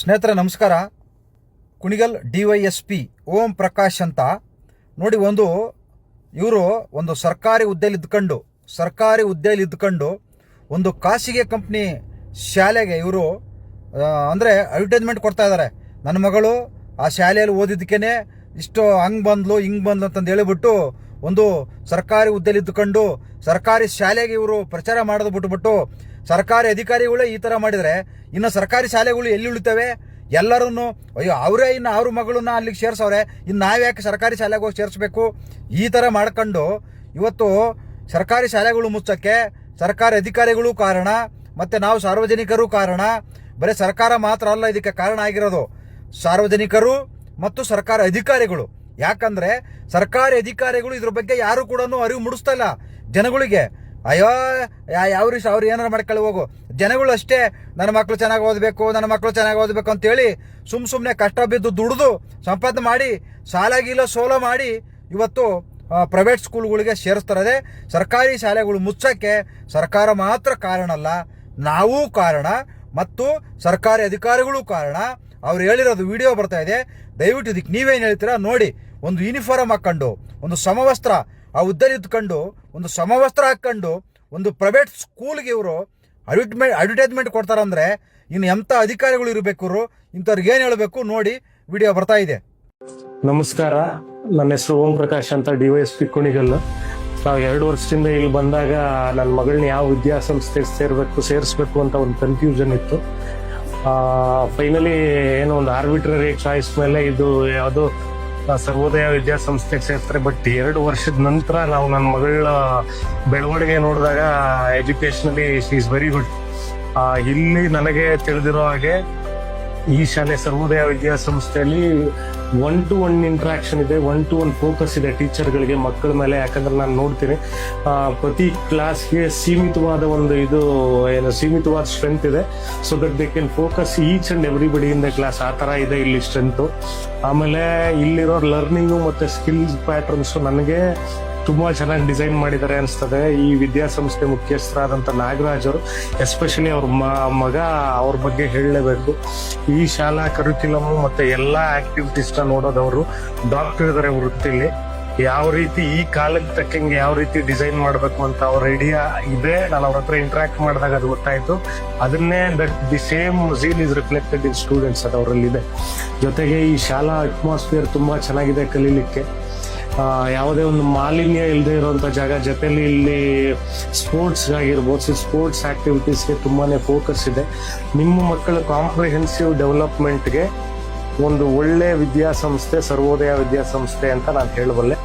ಸ್ನೇಹಿತರೆ ನಮಸ್ಕಾರ. ಕುಣಿಗಲ್ DYSP ಓಂ ಪ್ರಕಾಶ್ ಅಂತ ನೋಡಿ, ಇವರು ಒಂದು ಸರ್ಕಾರಿ ಹುದ್ದೆಯಲ್ಲಿ ಇದ್ಕೊಂಡು ಒಂದು ಖಾಸಗಿ ಕಂಪ್ನಿ ಶಾಲೆಗೆ ಇವರು ಅಂದರೆ ಅಡ್ವರ್ಟೈಸ್ಮೆಂಟ್ ಕೊಡ್ತಾ ಇದ್ದಾರೆ. ನನ್ನ ಮಗಳು ಆ ಶಾಲೆಯಲ್ಲಿ ಓದಿದ್ದಕ್ಕೇ ಇಷ್ಟು ಹಂಗೆ ಬಂದ್ಲು ಅಂತಂದು ಹೇಳಿಬಿಟ್ಟು ಒಂದು ಸರ್ಕಾರಿ ಹುದ್ದೆಯಲ್ಲಿ ಇದ್ದುಕೊಂಡು ಸರ್ಕಾರಿ ಶಾಲೆಗೆ ಇವರು ಪ್ರಚಾರ ಮಾಡೋದು ಬಿಟ್ಟುಬಿಟ್ಟು ಸರ್ಕಾರಿ ಅಧಿಕಾರಿಗಳೇ ಈ ಥರ ಮಾಡಿದರೆ ಇನ್ನು ಸರ್ಕಾರಿ ಶಾಲೆಗಳು ಎಲ್ಲಿ ಉಳಿತವೆ? ಎಲ್ಲರೂ ಅಯ್ಯೋ ಅವರೇ ಇನ್ನು ಅವ್ರ ಮಗಳನ್ನ ಅಲ್ಲಿಗೆ ಸೇರಿಸವ್ರೆ, ಇನ್ನು ನಾವ್ಯಾಕೆ ಸರ್ಕಾರಿ ಶಾಲೆಗೆ ಹೋಗಿ ಸೇರಿಸ್ಬೇಕು? ಈ ಥರ ಮಾಡ್ಕೊಂಡು ಇವತ್ತು ಸರ್ಕಾರಿ ಶಾಲೆಗಳು ಮುಚ್ಚೋಕ್ಕೆ ಸರ್ಕಾರಿ ಅಧಿಕಾರಿಗಳು ಕಾರಣ, ಮತ್ತು ನಾವು ಸಾರ್ವಜನಿಕರು ಕಾರಣ. ಬರೀ ಸರ್ಕಾರ ಮಾತ್ರ ಅಲ್ಲ ಇದಕ್ಕೆ ಕಾರಣ ಆಗಿರೋದು, ಸಾರ್ವಜನಿಕರು ಮತ್ತು ಸರ್ಕಾರ ಅಧಿಕಾರಿಗಳು. ಯಾಕಂದರೆ ಸರ್ಕಾರಿ ಅಧಿಕಾರಿಗಳು ಇದ್ರ ಬಗ್ಗೆ ಯಾರು ಕೂಡ ಅರಿವು ಮೂಡಿಸ್ತಾ ಇಲ್ಲ ಜನಗಳಿಗೆ. ಅಯ್ಯೋ ಅವ್ರು ಏನಾರು ಮಾಡ್ಕೊಳ್ಳಿ ಹೋಗು, ಜನಗಳು ಅಷ್ಟೇ ನನ್ನ ಮಕ್ಕಳು ಚೆನ್ನಾಗಿ ಓದಬೇಕು ಅಂತೇಳಿ ಸುಮ್ಮನೆ ಕಷ್ಟ ಬಿದ್ದು ದುಡಿದು ಸಂಪಾದನೆ ಮಾಡಿ ಸೋಲ ಮಾಡಿ ಇವತ್ತು ಪ್ರೈವೇಟ್ ಸ್ಕೂಲ್ಗಳಿಗೆ ಸೇರಿಸ್ತಾರೆ. ಸರ್ಕಾರಿ ಶಾಲೆಗಳು ಮುಚ್ಚಕ್ಕೆ ಸರ್ಕಾರ ಮಾತ್ರ ಕಾರಣ ಅಲ್ಲ, ನಾವೂ ಕಾರಣ ಮತ್ತು ಸರ್ಕಾರಿ ಅಧಿಕಾರಿಗಳು ಕಾರಣ. ಅವ್ರು ಹೇಳಿರೋದು ವಿಡಿಯೋ ಬರ್ತಾ ಇದೆ, ದಯವಿಟ್ಟು ಇದಕ್ಕೆ ನೀವೇನು ಹೇಳ್ತೀರಾ ನೋಡಿ. ಒಂದು ಯೂನಿಫಾರ್ಮ್ ಹಾಕ್ಕೊಂಡು, ಒಂದು ಸಮವಸ್ತ್ರ ಆ ಹುದ್ದೆಲಿ ಇದ್ಕೊಂಡು, ಒಂದು ಸಮವಸ್ತ್ರ ಹಾಕ್ಕೊಂಡು ಒಂದು ಪ್ರೈವೇಟ್ ಸ್ಕೂಲ್ಗೆ ಇವರು ಅಡ್ವರ್ಟೈಸ್ಮೆಂಟ್ ಕೊಡ್ತಾರಂದ್ರೆ ಇನ್ನು ಎಂಥ ಅಧಿಕಾರಿಗಳು ಇರಬೇಕು? ಇವರು ಇಂಥವ್ರಿಗೆ ಏನು ಹೇಳಬೇಕು ನೋಡಿ, ವಿಡಿಯೋ ಬರ್ತಾ ಇದೆ. ನಮಸ್ಕಾರ, ನನ್ನ ಹೆಸರು ಓಂ ಪ್ರಕಾಶ್ ಅಂತ, DYSP ಕುಣಿಗಲ್. ನಾವು 2 ವರ್ಷದಿಂದ ಇಲ್ಲಿ ಬಂದಾಗ ನನ್ನ ಮಗಳನ್ನ ಯಾವ ವಿದ್ಯಾಸಂಸ್ಥೆಗೆ ಸೇರಿಸ್ಬೇಕು ಅಂತ ಒಂದು ಕನ್ಫ್ಯೂಷನ್ ಇತ್ತು. ಫೈನಲಿ ಏನೋ ಒಂದು ಆರ್ಬಿಟ್ರರಿ ಚಾಯ್ಸ್ ಮೇಲೆ ಇದು ಯಾವುದೋ ಸರ್ವೋದಯ ವಿದ್ಯಾಸಂಸ್ಥೆಗೆ ಸೇರ್ತಾರೆ. ಬಟ್ 2 ವರ್ಷದ ನಂತರ ನಾವು ನನ್ನ ಮಗಳ ಬೆಳವಣಿಗೆ ನೋಡಿದಾಗ ಎಜುಕೇಶನಲಿ ಈಸ್ ವೆರಿ ಗುಡ್. ಇಲ್ಲಿ ನನಗೆ ತಿಳಿದಿರೋ ಹಾಗೆ ಈ ಶಾಲೆ ಸರ್ವೋದಯ ವಿದ್ಯಾಸಂಸ್ಥೆಯಲ್ಲಿ 1-to-1 ಇಂಟ್ರಾಕ್ಷನ್ ಇದೆ, 1-to-1 ಫೋಕಸ್ ಇದೆ ಟೀಚರ್ಗಳಿಗೆ ಮಕ್ಕಳ ಮೇಲೆ. ಯಾಕಂದ್ರೆ ನಾನು ನೋಡ್ತೀನಿ ಪ್ರತಿ ಕ್ಲಾಸ್ಗೆ ಸೀಮಿತವಾದ ಸ್ಟ್ರೆಂತ್ ಇದೆ, so that they can focus each and everybody in the class. ಆ ಥರ ಇದೆ ಇಲ್ಲಿ ಸ್ಟ್ರೆಂತು. ಆಮೇಲೆ ಇಲ್ಲಿರೋ ಲರ್ನಿಂಗು ಮತ್ತು ಸ್ಕಿಲ್ಸ್ ಪ್ಯಾಟರ್ನ್ಸು ನನಗೆ ತುಂಬ ಚೆನ್ನಾಗಿ ಡಿಸೈನ್ ಮಾಡಿದ್ದಾರೆ ಅನಿಸ್ತದೆ. ಈ ವಿದ್ಯಾಸಂಸ್ಥೆ ಮುಖ್ಯಸ್ಥರಾದಂಥ ನಾಗರಾಜ್ ಅವರು, ಎಸ್ಪೆಷಲಿ ಅವ್ರ ಮಗ, ಅವ್ರ ಬಗ್ಗೆ ಹೇಳಲೇಬೇಕು. ಈ ಶಾಲಾ ಕರಿಕ್ಯುಲಮ್ ಮತ್ತು ಎಲ್ಲ ಆಕ್ಟಿವಿಟೀಸ್ನ ನೋಡೋದವರು ಡಾಕ್ಟರ್ ಇದ್ದಾರೆ ವೃತ್ತಿಲಿ. ಯಾವ ರೀತಿ ಈ ಕಾಲಕ್ಕೆ ತಕ್ಕಂಗೆ ಯಾವ ರೀತಿ ಡಿಸೈನ್ ಮಾಡಬೇಕು ಅಂತ ಅವ್ರ ಐಡಿಯಾ ಇದೆ. ನಾನು ಅವ್ರ ಹತ್ರ ಇಂಟ್ರಾಕ್ಟ್ ಮಾಡಿದಾಗ ಅದು ಗೊತ್ತಾಯಿತು. ಅದನ್ನೇ the same zeal is reflected in students, ಅದು ಅವರಲ್ಲಿದೆ. ಜೊತೆಗೆ ಈ ಶಾಲಾ ಅಟ್ಮಾಸ್ಫಿಯರ್ ತುಂಬ ಚೆನ್ನಾಗಿದೆ ಕಲೀಲಿಕ್ಕೆ. ಯಾವುದೇ ಒಂದು ಮಾಲಿನ್ಯ ಇಲ್ಲದೆ ಇರುವಂಥ ಜಾಗ. ಜೊತೆಲಿ ಇಲ್ಲಿ ಸ್ಪೋರ್ಟ್ಸ್ ಆಗಿರ್ಬೋದು, ಸ್ಪೋರ್ಟ್ಸ್ ಆಕ್ಟಿವಿಟೀಸ್ಗೆ ತುಂಬಾ ಫೋಕಸ್ ಇದೆ. ನಿಮ್ಮ ಮಕ್ಕಳ ಕಾಂಪ್ರಿಹೆನ್ಸಿವ್ ಡೆವಲಪ್ಮೆಂಟ್ಗೆ ಒಂದು ಒಳ್ಳೆ ವಿದ್ಯಾಸಂಸ್ಥೆ ಸರ್ವೋದಯ ವಿದ್ಯಾಸಂಸ್ಥೆ ಅಂತ ನಾನು ಹೇಳಬಲ್ಲೆ.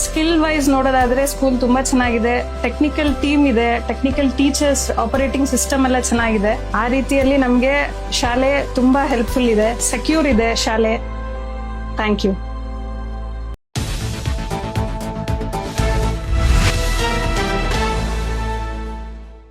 ಸ್ಕಿಲ್ ವೈಸ್ ನೋಡೋದಾದ್ರೆ ಸ್ಕೂಲ್ ತುಂಬಾ ಚೆನ್ನಾಗಿದೆ, ಟೆಕ್ನಿಕಲ್ ಟೀಮ್ ಇದೆ, ಟೆಕ್ನಿಕಲ್ ಟೀಚರ್ಸ್, ಆಪರೇಟಿಂಗ್ ಸಿಸ್ಟಮ್ ಎಲ್ಲ ಚೆನ್ನಾಗಿದೆ. ಆ ರೀತಿಯಲ್ಲಿ ನಮಗೆ ಶಾಲೆ ತುಂಬಾ ಹೆಲ್ಪ್ಫುಲ್ ಇದೆ, ಸೆಕ್ಯೂರ್ ಇದೆ ಶಾಲೆ. Thank you.